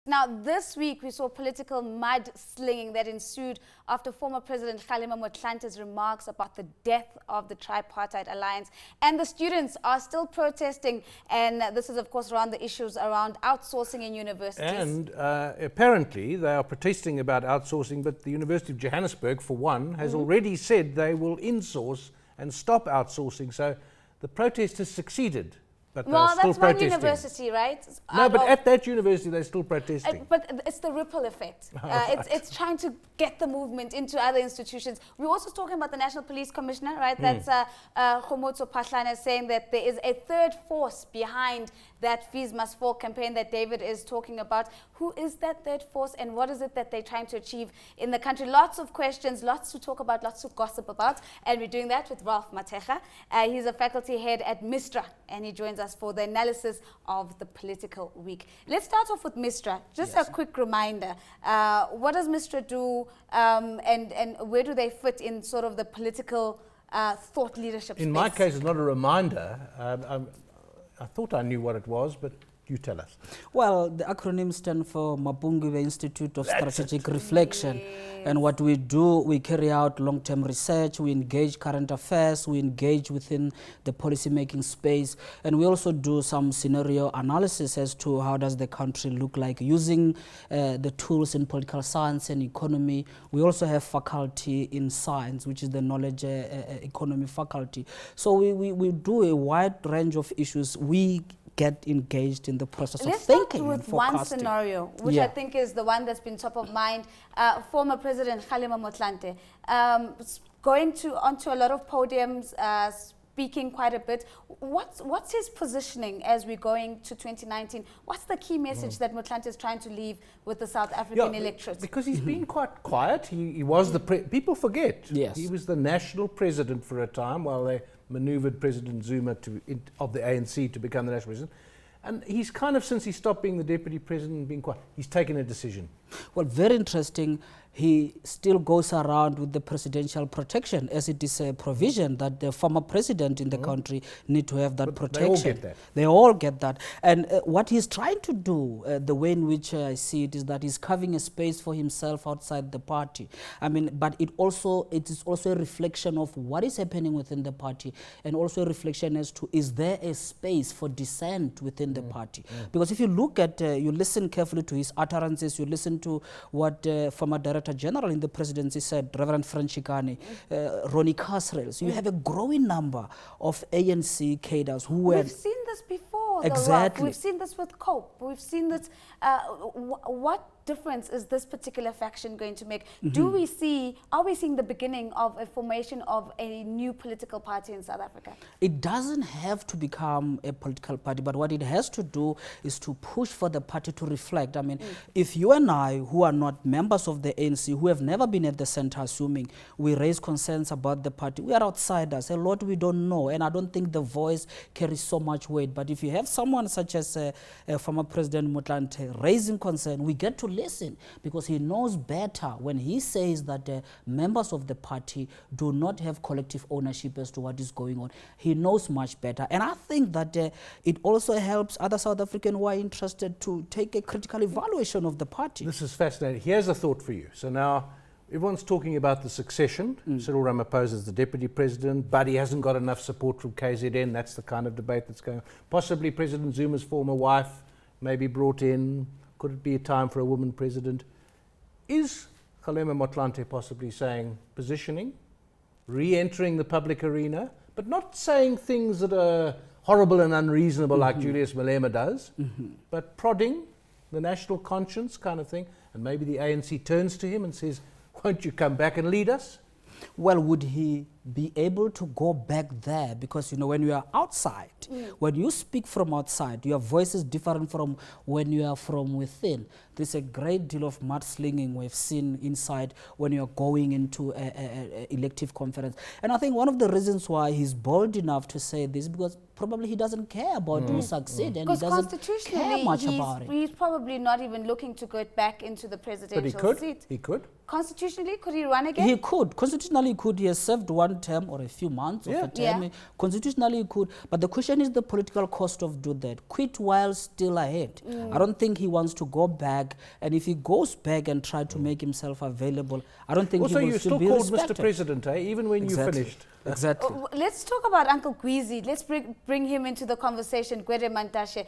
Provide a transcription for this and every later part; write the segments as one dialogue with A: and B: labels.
A: Now, this week we saw political mudslinging that ensued after former President Kgalema Motlante's remarks about the death of the tripartite alliance. And the students are still protesting. And this is, of course, around the issues around outsourcing in universities.
B: And apparently they are protesting about outsourcing, but the University of Johannesburg, for one, has already said they will insource and stop outsourcing. So the protest has succeeded. But
A: well,
B: still
A: that's one
B: protesting.
A: university, right?
B: No, but at that university, they're still protesting.
A: But it's the ripple effect. It's trying to get the movement into other institutions. We're also talking about the National Police Commissioner, right? That's Khomotso Phahlane saying that there is a third force behind that Fees Must Fall campaign that David is talking about. Who is that third force and what is it that they're trying to achieve in the country? Lots of questions, lots to talk about, lots to gossip about. And we're doing that with Mathekga. He's a faculty head at Mistra and he joins us for the analysis of the political week. Let's start off with Mistra. Just a quick reminder. What does Mistra do and where do they fit in sort of the political thought leadership space?
B: In my case, it's not a reminder. I thought I knew what it was, but you tell us.
C: Well, the acronym stands for Mapungiwe Institute of Strategic Reflection. Yes. And what we do, we carry out long-term research, we engage current affairs, we engage within the policy-making space, and we also do some scenario analysis as to how does the country look like using the tools in political science and economy. We also have faculty in science, which is the knowledge economy faculty. So we do a wide range of issues. We get engaged in the process of thinking
A: and forecasting. Let's start with one scenario, which I think is the one that's been top of mind. Former President Kgalema Motlanthe going onto a lot of podiums, speaking quite a bit. What's his positioning as we're going to 2019? What's the key message that Motlanthe is trying to leave with the South African electorate?
B: Because he's been quite quiet. He was the people forget.
C: Yes.
B: He was the national president for a time while they maneuvered President Zuma of the ANC to become the national president. And he's kind of, since he stopped being the deputy president and being quiet, he's taken a decision.
C: Well, very interesting. He still goes around with the presidential protection, as it is a provision that the former president in the country need to have that protection.
B: They all get that.
C: They all get that. And what he's trying to do, the way in which I see it, is that he's carving a space for himself outside the party. I mean, but it is also a reflection of what is happening within the party, and also a reflection as to, is there a space for dissent within the party? Because if you look at, you listen carefully to his utterances, you listen to what former Director General in the presidency said, Reverend Franchikane, Ronnie Casrels. You have a growing number of ANC cadres who were...
A: We've seen this before.
C: Exactly.
A: We've seen this with COPE. We've seen this. What difference is this particular faction going to make? Are we seeing the beginning of a formation of a new political party in South Africa?
C: It doesn't have to become a political party, but what it has to do is to push for the party to reflect. I mean, if you and I, who are not members of the ANC, who have never been at the center, assuming we raise concerns about the party, we are outsiders. A lot we don't know, and I don't think the voice carries so much weight. But if you have someone such as former President Motlanthe raising concern, we get to listen, because he knows better when he says that members of the party do not have collective ownership as to what is going on. He knows much better. And I think that it also helps other South Africans who are interested to take a critical evaluation of the party.
B: This is fascinating. Here's a thought for you. So now everyone's talking about the succession. Cyril Ramaphosa is the deputy president, but he hasn't got enough support from KZN. That's the kind of debate that's going on. Possibly President Zuma's former wife may be brought in. Could it be a time for a woman president? Is Kgalema Motlanthe possibly saying, positioning, re-entering the public arena, but not saying things that are horrible and unreasonable like Julius Malema does, but prodding the national conscience kind of thing, and maybe the ANC turns to him and says, won't you come back and lead us?
C: Well, would he be able to go back there? Because, you know, when you are outside, when you speak from outside, your voice is different from when you are from within. There's a great deal of mudslinging we've seen inside when you're going into an elective conference. And I think one of the reasons why he's bold enough to say this, because probably he doesn't care about who succeed, and he doesn't care much about it.
A: He's probably not even looking to go back into the presidential seat.
B: He could.
A: Constitutionally, could he run again?
C: He could. Constitutionally, he could. He has served one short term or a few months of
B: Yeah.
C: a term.
A: Yeah.
C: Constitutionally, you could. But the question is the political cost of doing that. Quit while still ahead. I don't think he wants to go back. And if he goes back and try to make himself available, I don't think
B: Also,
C: he will
B: you're
C: still
B: still
C: be
B: called
C: respected.
B: Mr. President, even when you
C: Exactly.
B: finished.
C: Exactly.
A: Let's talk about Uncle Gwizi. Let's bring him into the conversation. Kgalema.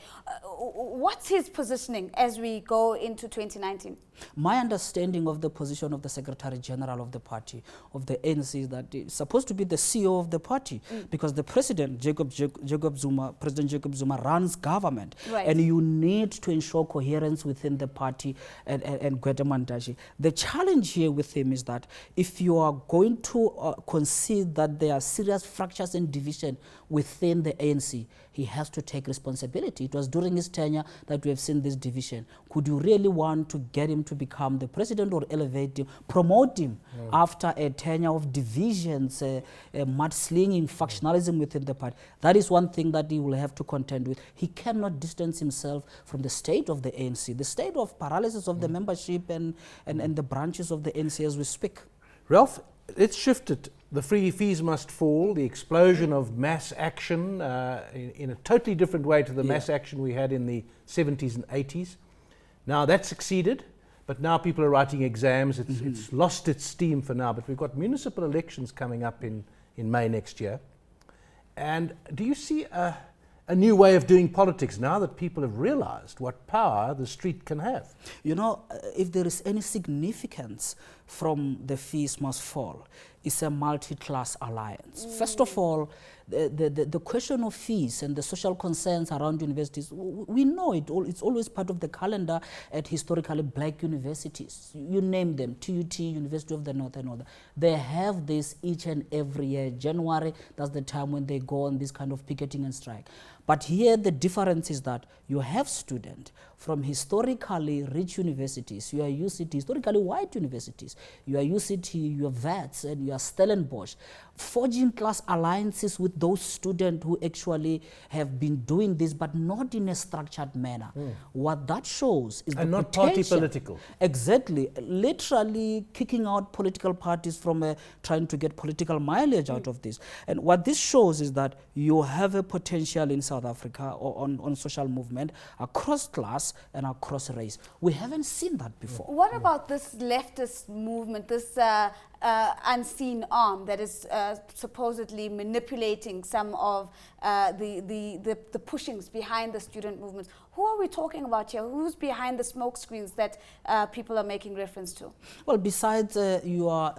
A: What's his positioning as we go into 2019?
C: My understanding of the position of the Secretary General of the party, of the ANC, is that it's supposed to be the CEO of the party, because the President, President Jacob Zuma, runs government.
A: Right.
C: And you need to ensure coherence within the party and Kgalema. The challenge here with him is that if you are going to concede that there are serious fractures and division within the ANC, he has to take responsibility. It was during his tenure that we have seen this division. Could you really want to get him to become the president or elevate him, promote him after a tenure of divisions, mudslinging, factionalism within the party? That is one thing that he will have to contend with. He cannot distance himself from the state of the ANC, the state of paralysis of the membership and the branches of the ANC as we speak.
B: Ralph, let's shift it. The free fees must fall, the explosion of mass action in a totally different way to the mass action we had in the 70s and 80s. Now that succeeded, but now people are writing exams. It's lost its steam for now, but we've got municipal elections coming up in May next year. And do you see a new way of doing politics now that people have realized what power the street can have?
C: You know, if there is any significance from the fees must fall, it's a multi-class alliance. First of all, the question of fees and the social concerns around universities, we know it all. It's always part of the calendar at historically black universities. You name them, TUT, University of the North and all that. They have this each and every year. January, that's the time when they go on this kind of picketing and strike. But here the difference is that you have students from historically rich universities, you are UCT, historically white universities, you are UCT, you are VETS, and you are Stellenbosch, forging class alliances with those students who actually have been doing this, but not in a structured manner. What that shows is
B: And
C: the
B: not party
C: potential.
B: political.
C: Exactly. Literally kicking out political parties from trying to get political mileage out of this. And what this shows is that you have a potential in South Africa or on social movement across class and across race. We haven't seen that before.
A: What about this leftist movement, this unseen arm that is supposedly manipulating some of the pushings behind the student movements? Who are we talking about here? Who's behind the smoke screens that people are making reference to?
C: Well, besides your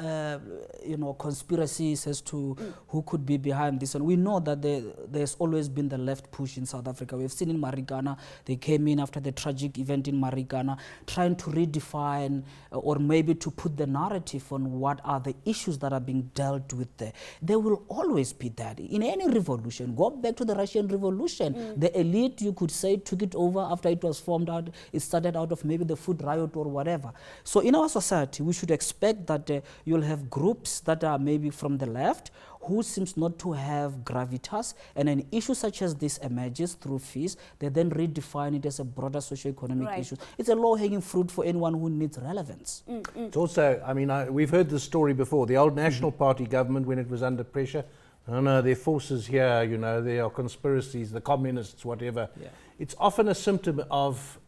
C: conspiracies as to who could be behind this, and we know that there's always been the left push in South Africa. We've seen in Marikana, they came in after the tragic event in Marikana, trying to redefine or maybe to put the narrative on what are the issues that are being dealt with there. There will always be that. In any revolution, go back to the Russian Revolution, the elite, you could say, took it over after it was formed out. It started out of maybe the food riot or whatever. So in our society, we should expect that you'll have groups that are maybe from the left who seems not to have gravitas, and an issue such as this emerges through fees, they then redefine it as a broader socio-economic issue. It's a low-hanging fruit for anyone who needs relevance.
B: It's also, I mean, we've heard this story before. The old National Party government, when it was under pressure, oh no, there are forces here, you know, there are conspiracies, the communists, whatever.
C: Yeah.
B: It's often a symptom of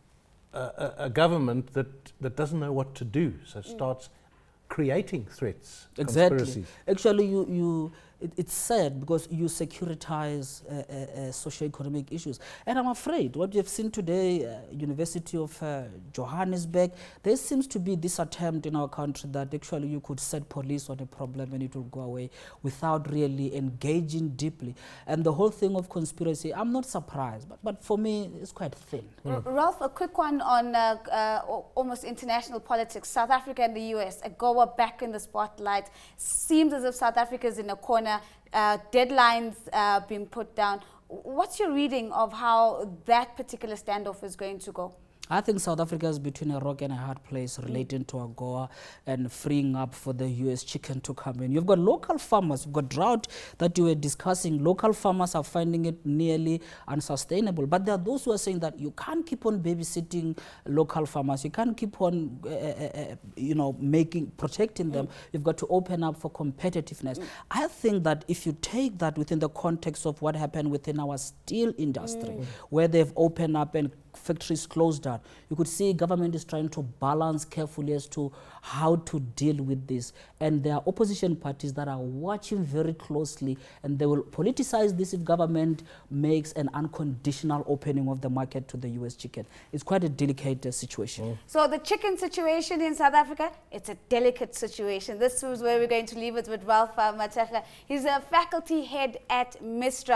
B: a government that doesn't know what to do, so starts creating threats,
C: Exactly.
B: conspiracies.
C: Actually, it's sad because you securitize socio-economic issues. And I'm afraid what we have seen today, University of Johannesburg, there seems to be this attempt in our country that actually you could set police on a problem and it will go away without really engaging deeply. And the whole thing of conspiracy, I'm not surprised, but for me, it's quite thin.
A: Ralph, a quick one on almost international politics. South Africa and the US, a goer back in the spotlight. Seems as if South Africa is in a corner, deadlines being put down. What's your reading of how that particular standoff is going to go?
C: I think South Africa is between a rock and a hard place relating to AGOA and freeing up for the US chicken to come in. You've got local farmers, you've got drought that you were discussing. Local farmers are finding it nearly unsustainable. But there are those who are saying that you can't keep on babysitting local farmers. You can't keep on, protecting them. You've got to open up for competitiveness. I think that if you take that within the context of what happened within our steel industry, where they've opened up and factories closed down, you could see government is trying to balance carefully as to how to deal with this. And there are opposition parties that are watching very closely, and they will politicize this if government makes an unconditional opening of the market to the US chicken. It's quite a delicate situation.
A: So the chicken situation in South Africa, it's a delicate situation. This is where we're going to leave it with Ralph Mathekga. He's a faculty head at Mistra.